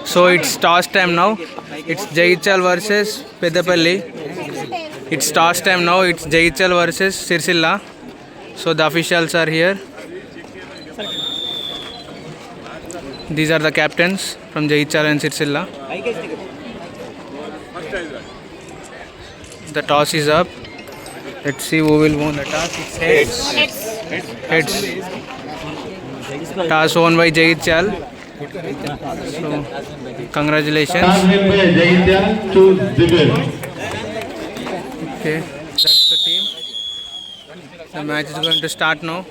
So it's toss time now. It's Jagityal versus Peddapalli. It's toss time now. It's Jagityal versus Sirsilla. So the officials are here. These are the captains from Jagityal and Sirsilla. The toss is up. Let's see who will win the toss. It's heads. Toss won by Jagityal. So congratulations. Toss win by Jagityal to Zibir. Okay, that's the team. The match is going to start now.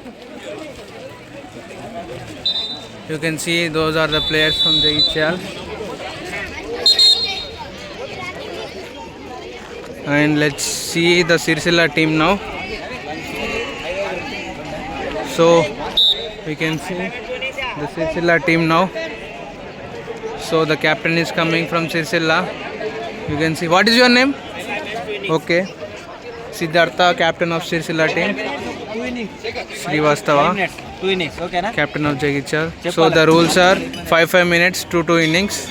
You can see those are the players from Jagityal. And let's see the Sirsilla team now. So we can see the Sirsilla team now. So the captain is coming from Sirsilla. You can see. What is your name? Okay. Siddhartha, captain of Sirsilla team. Srivastava, captain of Jagityal. So the rules are 5 minutes to 2 innings.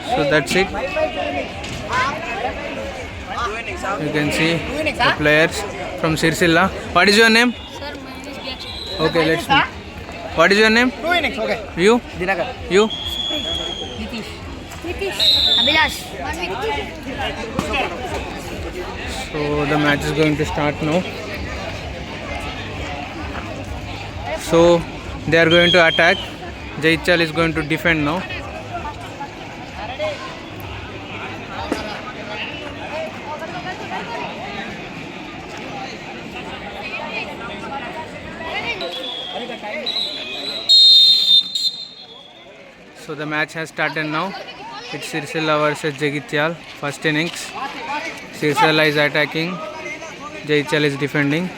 So that's it. You can see the players from Sirsilla. What is your name? Sir, my name is Byaksha. Okay, let's see. What is your name? 2 innings, okay. You? You? Nitish. Abhilash. So the match is going to start now. So they are going to attack. Jagityal is going to defend now. So the match has started now. It's Sirsilla versus Jagityal. First innings. Sirsilla is attacking. Jagityal is defending.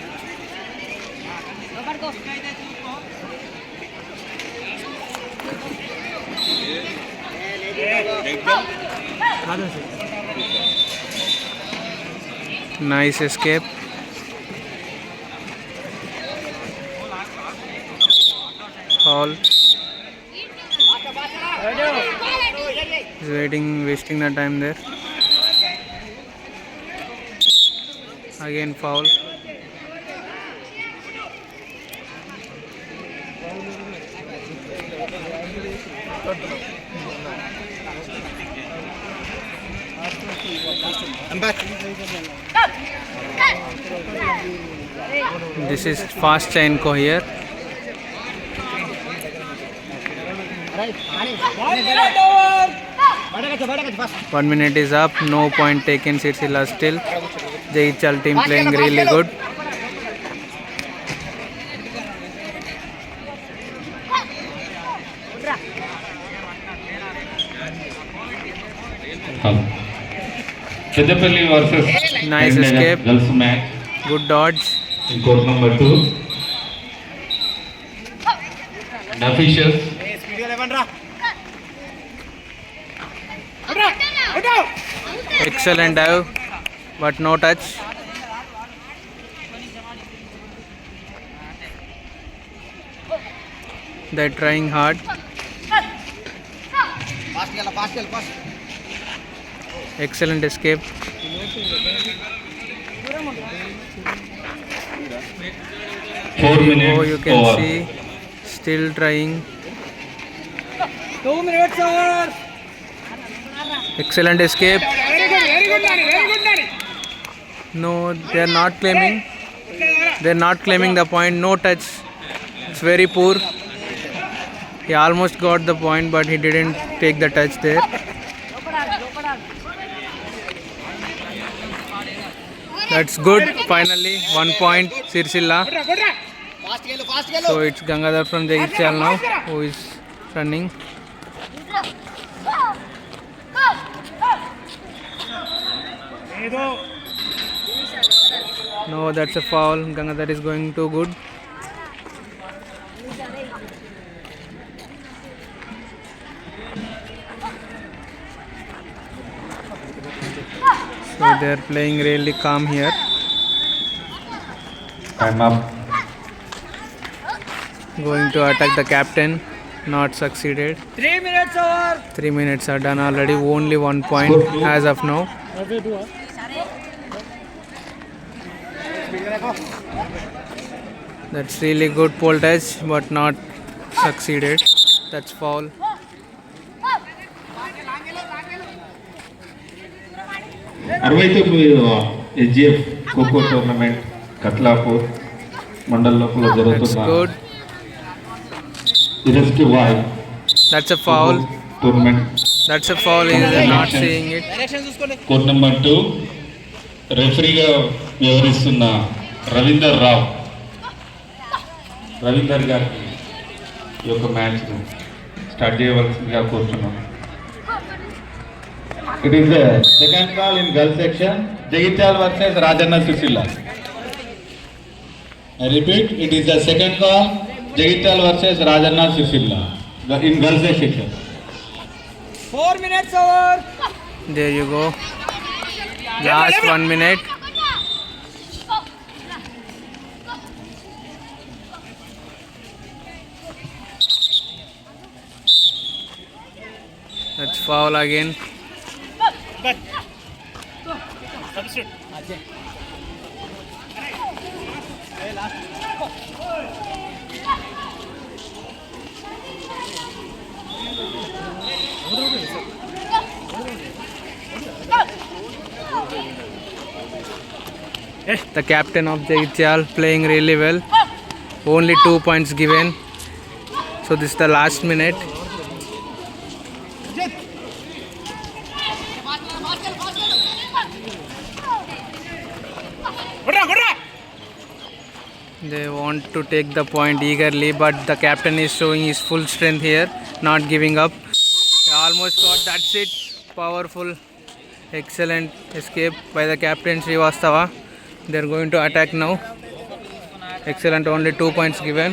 Nice escape. Foul. He's waiting, wasting the time there. Again foul. I'm back. This is fast chain co here. Right. 1 minute is up. No point taken. Sirsilla still. Jagityal team playing really good. Peddapalli versus Nice escape. Girls match Good dodge. in court number 2. And officials Excellent dive, but no touch. They're trying hard. Excellent escape. Four minutes Oh, you can over. see, still trying. 2 minutes, sir. Excellent escape. Very good, Nani. No, they are not claiming. They are not claiming the point. No touch. It's very poor. He almost got the point, but he didn't take the touch there. That's good. Finally, 1 point. Sirsilla. So it's Gangadhar from Jagityal now who is running. No, that's a foul. Gangadhar is going too good. So they are playing really calm here. Time up. Going to attack the captain. Not succeeded. 3 minutes over. 3 minutes are done already. Only 1 point as of now. That's really good pole touch, but not succeeded. That's foul. అరవైతేపు HGF kho-kho tournament Katlapur mandal లోపల That's జరుగుతున్న good. ఇరస్కి వాయ్ That's a foul. Tournament That's a foul. He is not seeing it. Court number 2 రెఫరీగా వ్యవహరిస్తున్న రవీందర్ గారికి ఈ యొక్క మ్యాచ్ స్టార్ట్ చేయవలసిందిగా కోరుతున్నాం. It is the second call in girl section Jagtial versus Rajanna Sircilla. I repeat, it is the second call Jagtial versus Rajanna Sircilla in girls section. 4 minutes over. There you go. Last 1 minute. That's foul again. The captain of Jaityal playing really well. Only 2 points given. So this is the last minute. They want to take the point eagerly, but the captain is showing his full strength here, not giving up. They almost got, that's it. Powerful, excellent escape by the captain Srivastava. They are going to attack now. Excellent, only 2 points given.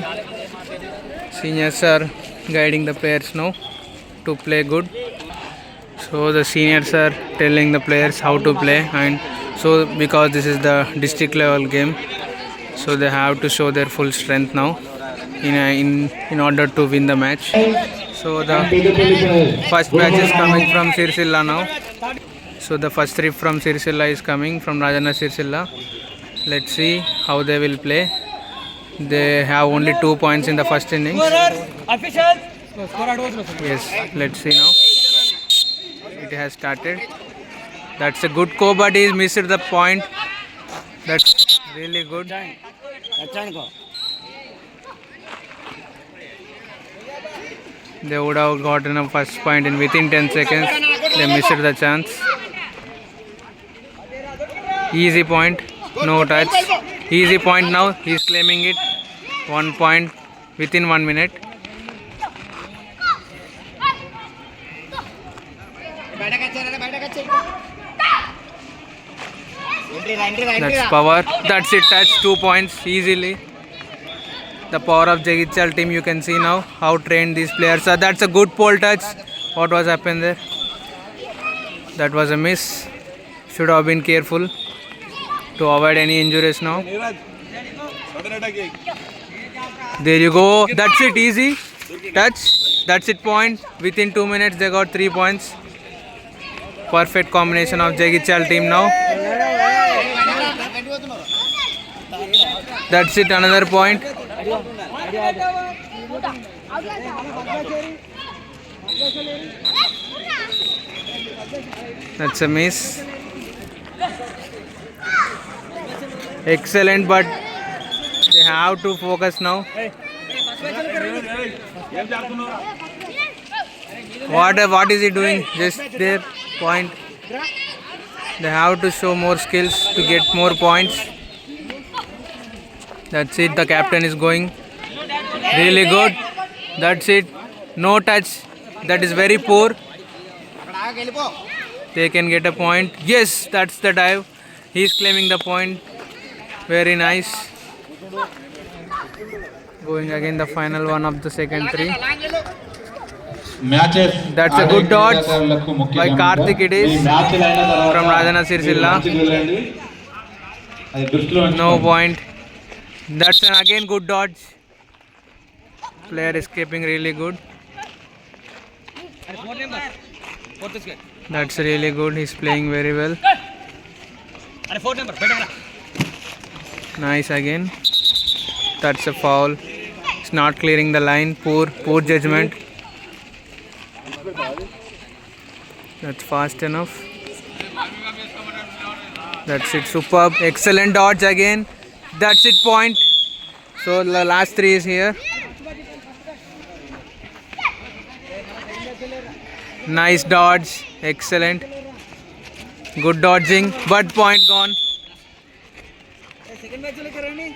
Seniors are guiding the players now to play good. So the seniors are telling the players how to play, and so because this is the district level game, so they have to show their full strength now in order to win the match. So the first batch is coming from Sirsilla now. So the first trip from Sirsilla is coming from Rajanna Sirsilla. Let's see how they will play. They have only 2 points in the first innings. Official. Yes, let's see now. It has started. That's a good go, but he missed the point. That's really good. They would have gotten a first point in within 10 seconds. They missed the chance. Easy point, no touch. Easy point now. He's claiming it. 1 point within 1 minute. That's power. That's it. Touch 2 points easily. The power of Jaityal team, you can see now how trained these players are. That's a good pole touch. What was happened there? That was a miss. Should have been careful to avoid any injuries now. There you go. That's it. Easy. Touch. That's it. Point. Within 2 minutes they got 3 points. Perfect combination of Jaityal team now. That's it. Another point. That's a miss. Excellent, but they have to focus now. What is he doing? Just their point. They have to show more skills to get more points. That's it. The captain is going really good. That's it. No touch. That is very poor. They can get a point. Yes, that's the dive. He is claiming the point. Very nice. Going again the final one of the second three. That's a good dodge by Karthik it is from Rajanna Sirsilla. No point. That's an again good dodge. player escaping really good. And 4 number. Fourth is good. That's really good. He's playing very well. And 4 number. Better. Nice again. That's a foul. It's not clearing the line. Poor judgment. That's fast enough. That's it. Superb. Excellent dodge again. That's it. Point. So the last 3 is here. Nice dodge. Excellent. Good dodging. But point gone. Second match le karani.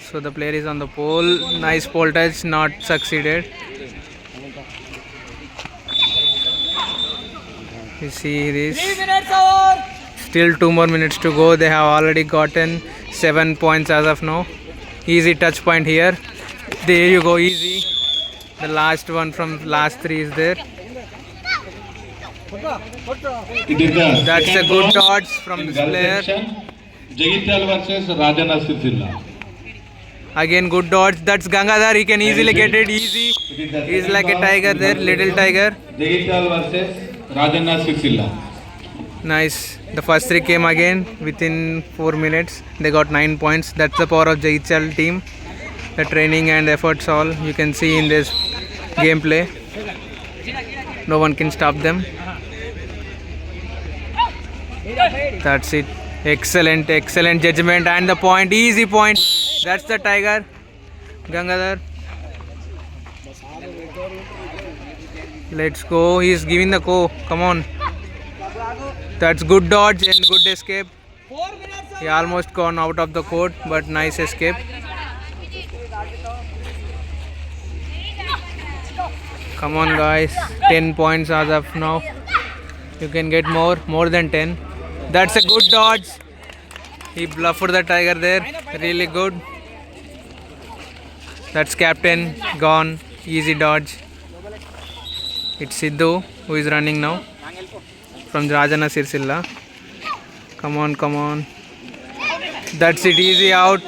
So the player is on the pole. Nice pole touch. Not succeeded. You see this. 3 minutes over. Still 2 more minutes to go. They have already gotten 7 points as of now. Easy touch point here. There you go, easy. The last one from last 3 is there. It is the That's a second good round dodge from in this girls player. section. Jagityal versus Rajana Sircilla. Again, good dodge. That's Gangadhar. He can easily get it. Easy. It is the He's second like a round tiger in there, girls little section. tiger. Jagityal versus Rajana Sircilla. Nice. The first 3 came again within 4 minutes. They got 9 points. That's the power of Jagityal team. The training and efforts all you can see in this gameplay. No one can stop them. That's it. Excellent judgment and the point. Easy point. That's the tiger. Gangadhar. Let's go. He's giving the go. Come on. That's good dodge and good escape. 4 minutes. He almost gone out of the court, but nice escape. Come on guys, 10 points as of now. You can get more than 10. That's a good dodge. He bluffed the tiger there. Really good. That's captain gone. Easy dodge. It's Sidhu who is running now from Rajana Sircilla. Come on. That's it. Easy out.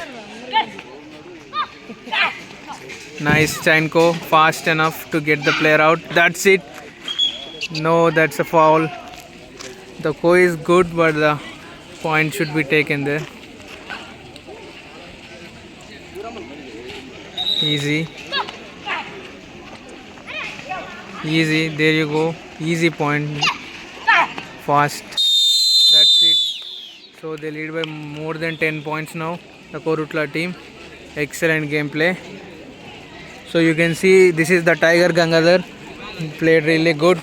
Nice Chainko. Fast enough to get the player out. That's it. No, that's a foul. The ko is good, but the point should be taken there. Easy. There you go. Easy point. Fast. That's it. So they lead by more than 10 points now. The Korutla team. Excellent gameplay. So you can see this is the Tiger Gangadhar. Played really good.